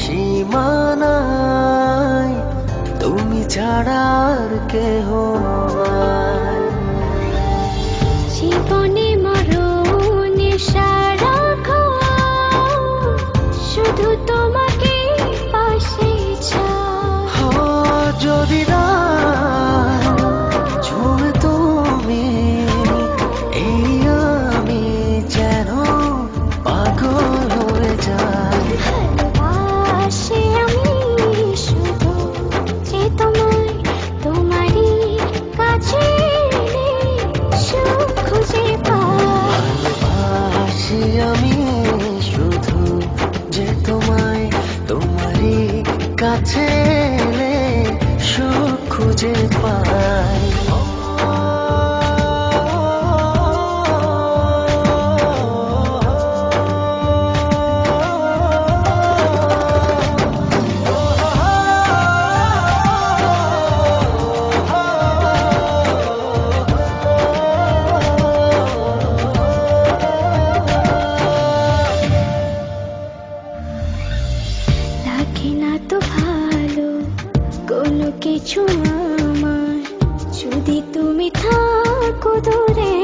সীমানায় তুমি ছাড়া আর কেহ নাই। জীবনে মরণে সারাক্ষণ শুধু তোমাকে পাশে চাই। যদি না ছুঁয়ে তুমি এই আমি যেন পাগল হয়ে যাই। ভালোবাসি আমি শুধু যে তোমায়, তোমারই কাছে সুখ খুঁজে পাই। ভালোবাসি আমি শুধু যে তোমায়, তোমারই কাছে এলে সুখ খুঁজে পাই। লাগে না তো ভালো কোনো কিছু আমার, যদি তুমি থাকো দূরে।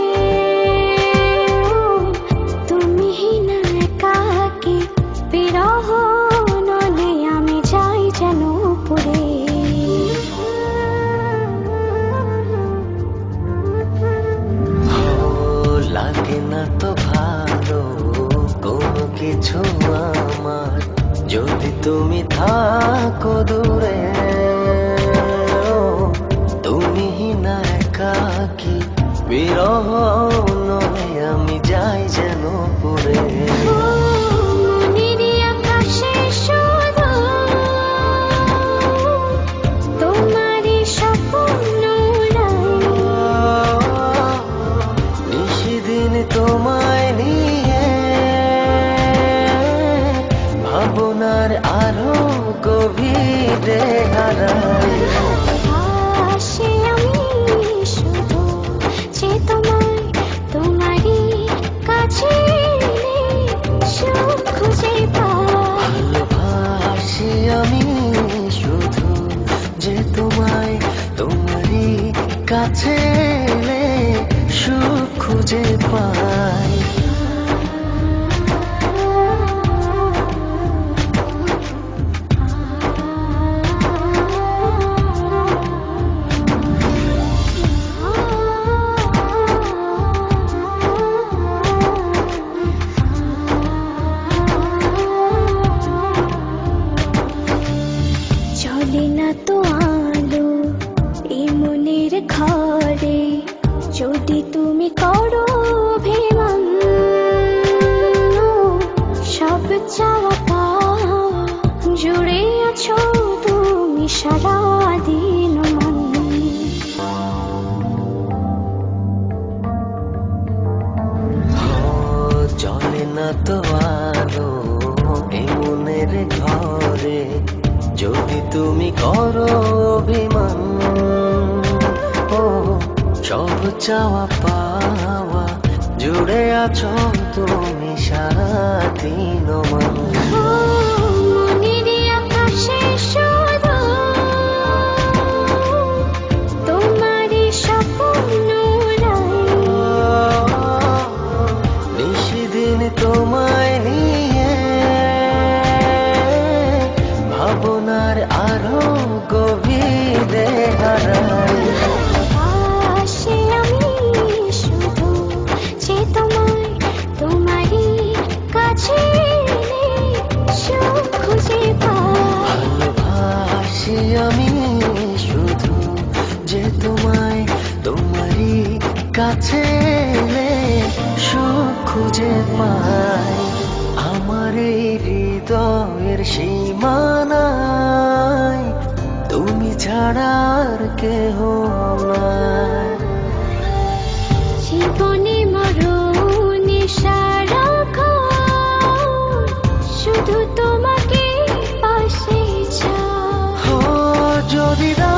তুমি না একাকী বিরহ নলে আমি যাই যেন পুরে। লাগে না তো ভালো কোনো কিছু আমার, যদি তুমি থাকো দূরে। তুমি না একাকী বিরহ নয় আমি যাই যেন পুরে। মনেরই আকাশে শুধু তোমারই স্বপ্ন নিশিদিন তোমায় নিয়ে ভাবনার আরো গভীরে হারাই। ভালোবাসি আমি শুধু যে তোমায়, তোমারই কাছে সুখ খুঁজে পাই। ভালোবাসি আমি শুধু যে তোমায়, তোমারই কাছে এলে সুখ খুঁজে পাই। চলে না তো আলো এই মনের ঘরে, যদি তুমি করো অভিমান। সব চাওয়া পাওয়া জুড়ে আছো তুমি সারাদিন মন। চলে না তো আলো এই মনের ঘরে, যদি তুমি করো অভিমান। সব চাওয়া পাওয়া জুড়ে আছো তুমি সারাদিন মন। মনেরই আকাশে শুধু তোমারই স্বপ্ন নিশিদিন তোমায় নিয়ে ভাবনার আরো গভীরে হারাই। ভালোবাসি আমি শুধু যে তোমায়, তোমারই কাছে সুখ খুঁজে পাই। ভালোবাসি আমি শুধু যে তোমায়, তোমারই কাছে এলে সুখ খুঁজে পাই। আমার এই হৃদয়ের সীমানায় তুমি ছাড়া আর কেহ নাই। জীবনে মরণে সারাক্ষণ শুধু তোমাকে পাশে চাই। যদি না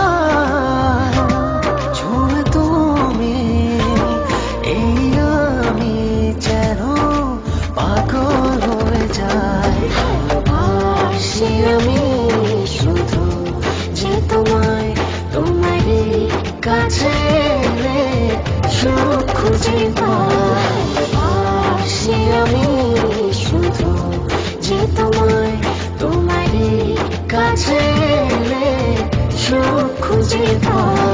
ছুঁয়ে তুমি এই আমি যেন পাগল হয়ে যাই। ভালোবাসি ভালোবাসি আমি শুধু যে তোমায়, তোমারই কাছে এলে সুখ খুঁজে পাই। ভালোবাসি আমি শুধু যে তোমায়, তোমারই কাছে এলে সুখ খুঁজে পাই।